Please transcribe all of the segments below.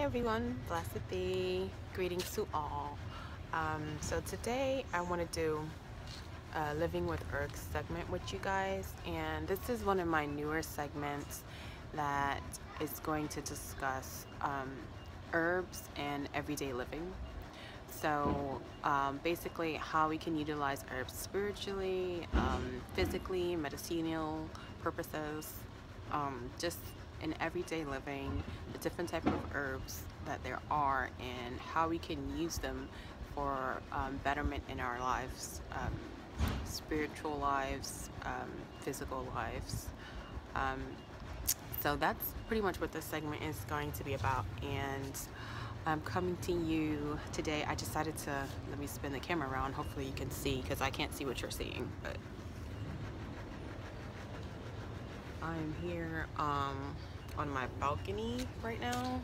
everyone, blessed be, greetings to all. So today I want to do a Living with Herbs segment with you guys, and this is one of my newer segments that is going to discuss herbs and everyday living. So basically how we can utilize herbs spiritually, physically, medicinal purposes, just in everyday living, the different type of herbs that there are and how we can use them for betterment in our lives, spiritual lives, physical lives. Um, so that's pretty much what this segment is going to be about. And I'm coming to you today. I decided to let me spin the camera around. Hopefully you can see, because I can't see what you're seeing, but I'm here on my balcony right now,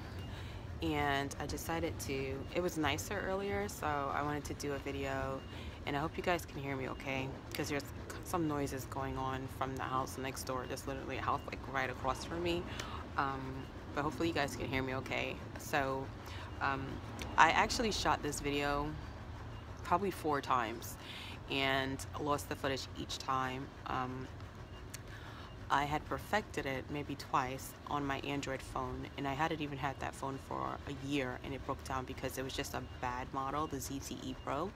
and I decided to, it was nicer earlier, so I wanted to do a video, and I hope you guys can hear me okay, because there's some noises going on from the house next door. Just literally a house like right across from me, but hopefully you guys can hear me okay. So I actually shot this video probably 4 times and lost the footage each time. I had perfected it maybe twice on my Android phone, and I hadn't even had that phone for a year, and it broke down because it was just a bad model, the ZTE Pro,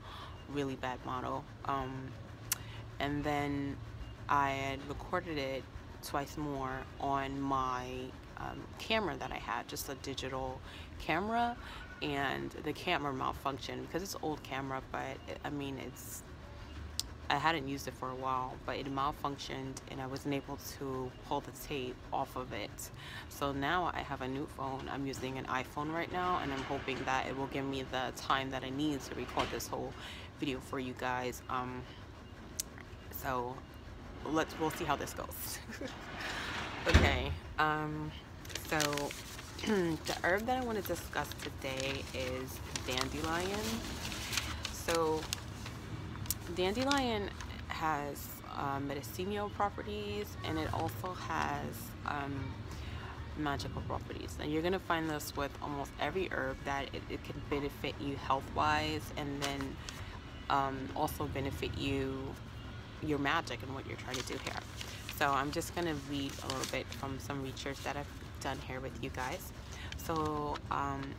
really bad model. And then I had recorded it twice more on my camera that I had, just a digital camera, and the camera malfunctioned because it's an old camera, but I mean, I hadn't used it for a while, but it malfunctioned and I wasn't able to pull the tape off of it. So now I have a new phone. I'm using an iPhone right now, and I'm hoping that it will give me the time that I need to record this whole video for you guys. So we'll see how this goes. Okay, so the herb that I want to discuss today is dandelion. So dandelion has medicinal properties, and it also has magical properties, and you're going to find this with almost every herb, that it can benefit you health-wise, and then also benefit your magic and what you're trying to do here. So I'm just going to read a little bit from some research that I've done here with you guys. So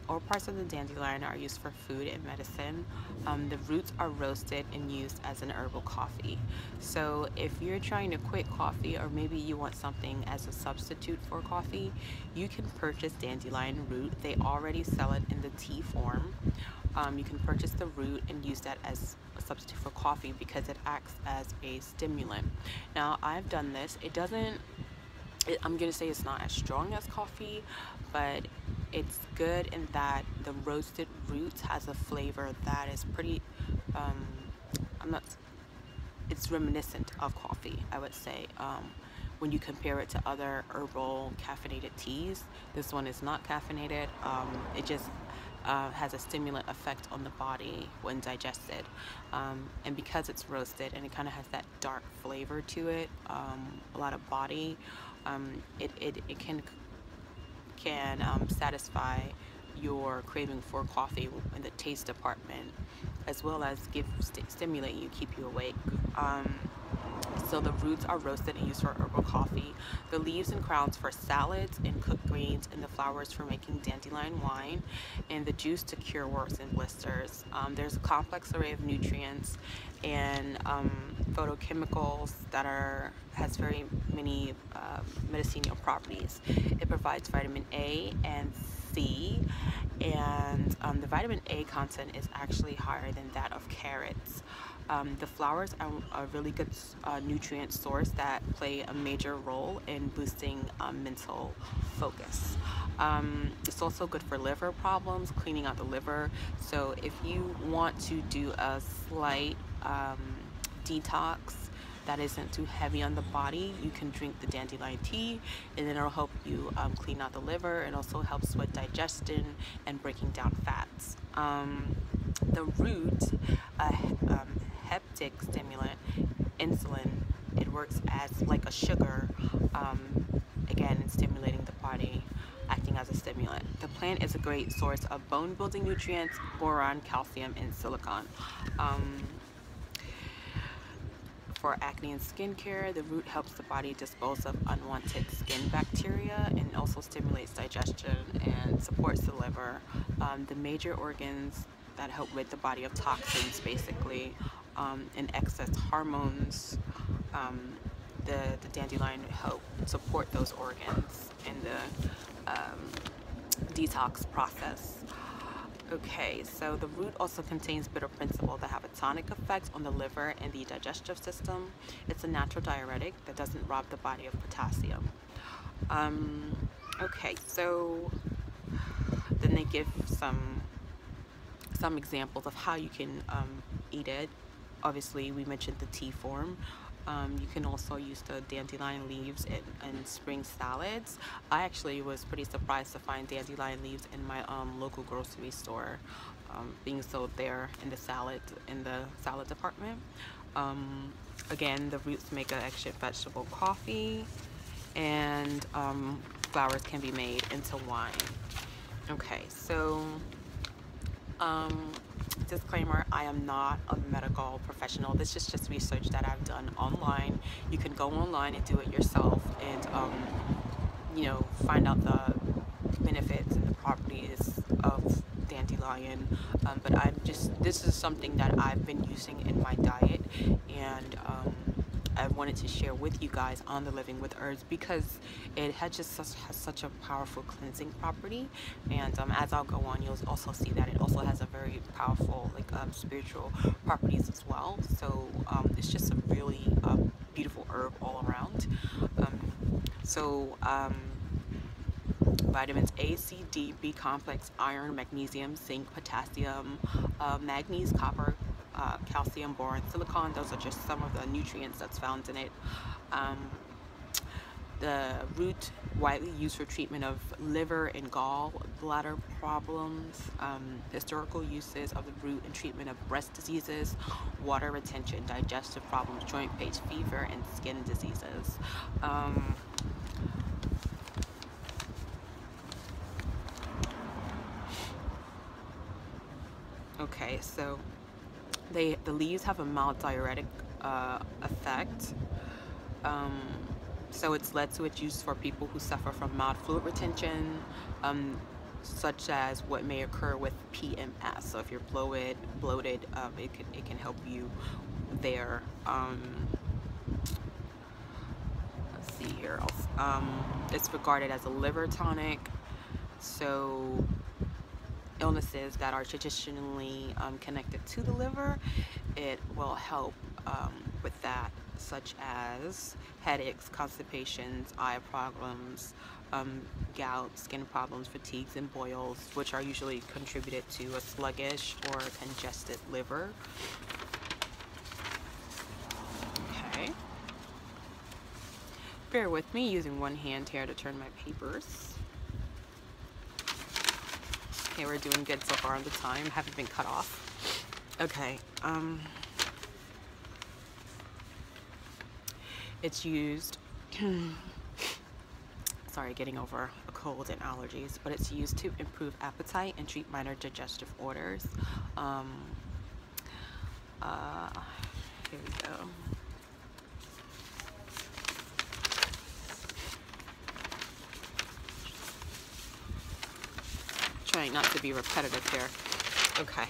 all parts of the dandelion are used for food and medicine. The roots are roasted and used as an herbal coffee. So if you're trying to quit coffee, or maybe you want something as a substitute for coffee, you can purchase dandelion root. They already sell it in the tea form. You can purchase the root and use that as a substitute for coffee because it acts as a stimulant. Now, I've done this. It doesn't, I'm going to say it's not as strong as coffee, but it's good in that the roasted roots has a flavor that is pretty, it's reminiscent of coffee, I would say. When you compare it to other herbal caffeinated teas, this one is not caffeinated. It just has a stimulant effect on the body when digested, and because it's roasted and it kind of has that dark flavor to it, a lot of body, it can satisfy your craving for coffee in the taste department, as well as stimulate you, keep you awake. So the roots are roasted and used for herbal coffee, the leaves and crowns for salads and cooked greens, and the flowers for making dandelion wine, and the juice to cure warts and blisters. There's a complex array of nutrients and phytochemicals that has very many medicinal properties. It provides vitamin A and C, and the vitamin A content is actually higher than that of carrots. The flowers are a really good nutrient source that play a major role in boosting mental focus. It's also good for liver problems, cleaning out the liver. So if you want to do a slight detox that isn't too heavy on the body, you can drink the dandelion tea, and then it'll help you clean out the liver. It also helps with digestion and breaking down fats. The root, heptic stimulant, insulin, it works as like a sugar, again, in stimulating the body, acting acting as a stimulant. The plant is a great source of bone building nutrients, boron, calcium, and silicon. For acne and skincare, the root helps the body dispose of unwanted skin bacteria and also stimulates digestion and supports the liver. The major organs that help rid the body of toxins, basically, and excess hormones. The dandelion help support those organs in the detox process. Okay, so the root also contains bitter principle that have a tonic effect on the liver and the digestive system. It's a natural diuretic that doesn't rob the body of potassium. Okay, so then they give some examples of how you can eat it. Obviously, we mentioned the tea form. You can also use the dandelion leaves in spring salads. I actually was pretty surprised to find dandelion leaves in my local grocery store, being sold there in the salad department. Again, the roots make an extra vegetable coffee, and flowers can be made into wine. Okay, so disclaimer, I am not a medical professional. This is just research that I've done online. You can go online and do it yourself and you know, find out the benefits and the properties of dandelion, but this is something that I've been using in my diet, and I wanted to share with you guys on the Living with Herbs because it has such a powerful cleansing property, and as I'll go on, you'll also see that it also has a very powerful spiritual properties as well. So it's just a really beautiful herb all around. Vitamins A, C, D, B complex, iron, magnesium, zinc, potassium, manganese, copper, calcium, boron, silicon. Those are just some of the nutrients that's found in it. The root, widely used for treatment of liver and gallbladder problems. Historical uses of the root in treatment of breast diseases, water retention, digestive problems, joint pain, fever, and skin diseases. Okay, so the leaves have a mild diuretic effect. So it's led to its use for people who suffer from mild fluid retention, such as what may occur with PMS. So if you're bloated, it can help you there. Let's see here else. It's regarded as a liver tonic. So illnesses that are traditionally connected to the liver, it will help with that, such as headaches, constipations, eye problems, gout, skin problems, fatigues, and boils, which are usually contributed to a sluggish or congested liver. Okay. Bear with me, using one hand here to turn my papers. Okay, we're doing good so far on the time. Haven't been cut off. Okay. It's used, sorry, getting over a cold and allergies, but it's used to improve appetite and treat minor digestive orders. Here we go. Trying not to be repetitive here. Okay.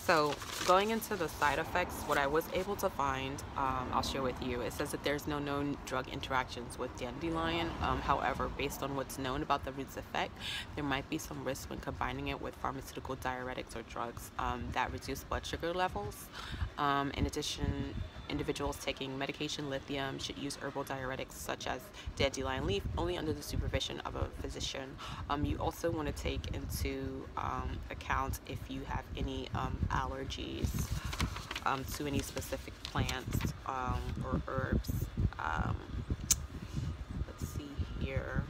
So going into the side effects, what I was able to find, I'll share with you. It says that there's no known drug interactions with dandelion. However, based on what's known about the root's effect, there might be some risk when combining it with pharmaceutical diuretics or drugs that reduce blood sugar levels. In addition, individuals taking medication lithium should use herbal diuretics such as dandelion leaf only under the supervision of a physician. You also want to take into account if you have any allergies to any specific plants or herbs. Let's see here.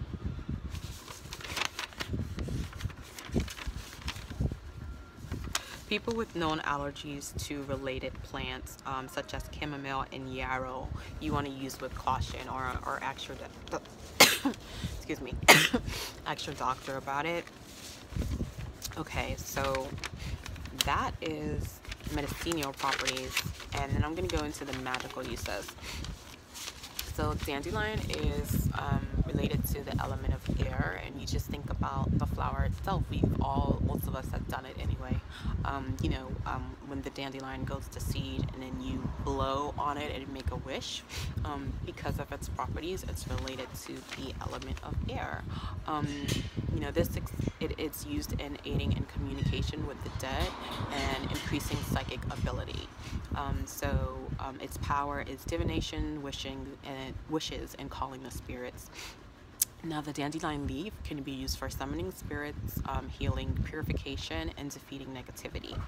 people with known allergies to related plants, such as chamomile and yarrow, you want to use with caution, or ask your excuse me, ask your doctor about it. Okay, so that is medicinal properties, and then I'm going to go into the magical uses. So dandelion is related to the element of air, and you just think about the flower itself. Most of us have done it anyway. When the dandelion goes to seed and then you blow on it and make a wish, because of its properties, it's related to the element of air. It's used in aiding in communication with the dead and increasing psychic ability. Its power is divination, wishes, and calling the spirits. Now, the dandelion leaf can be used for summoning spirits, healing, purification, and defeating negativity.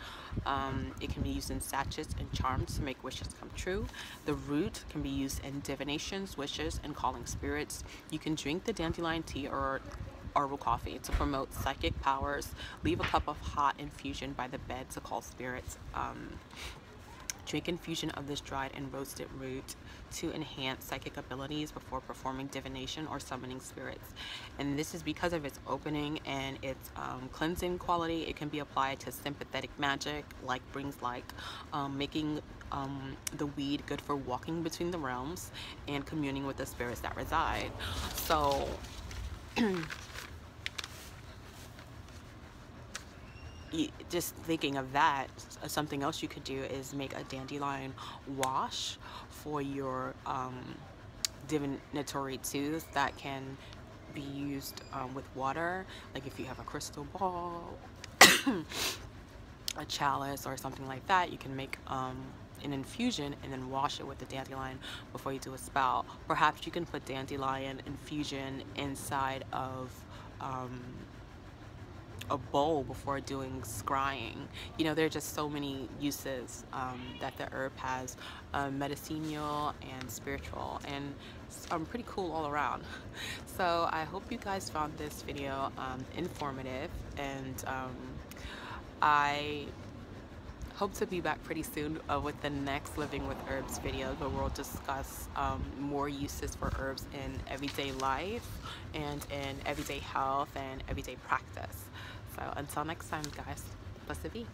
It can be used in sachets and charms to make wishes come true. The root can be used in divinations, wishes, and calling spirits. You can drink the dandelion tea or herbal coffee to promote psychic powers. Leave a cup of hot infusion by the bed to call spirits. Drink infusion of this dried and roasted root to enhance psychic abilities before performing divination or summoning spirits. And this is because of its opening and its cleansing quality. It can be applied to sympathetic magic, making the weed good for walking between the realms and communing with the spirits that reside. So just thinking of that, something else you could do is make a dandelion wash for your divinatory tools that can be used with water. Like if you have a crystal ball, a chalice, or something like that, you can make an infusion and then wash it with the dandelion before you do a spell. Perhaps you can put dandelion infusion inside of a bowl before doing scrying. There are just so many uses that the herb has, medicinal and spiritual, and pretty cool all around. So I hope you guys found this video informative, and I hope to be back pretty soon with the next Living with Herbs video, where we'll discuss more uses for herbs in everyday life and in everyday health and everyday practice. So until next time, guys, blessed be.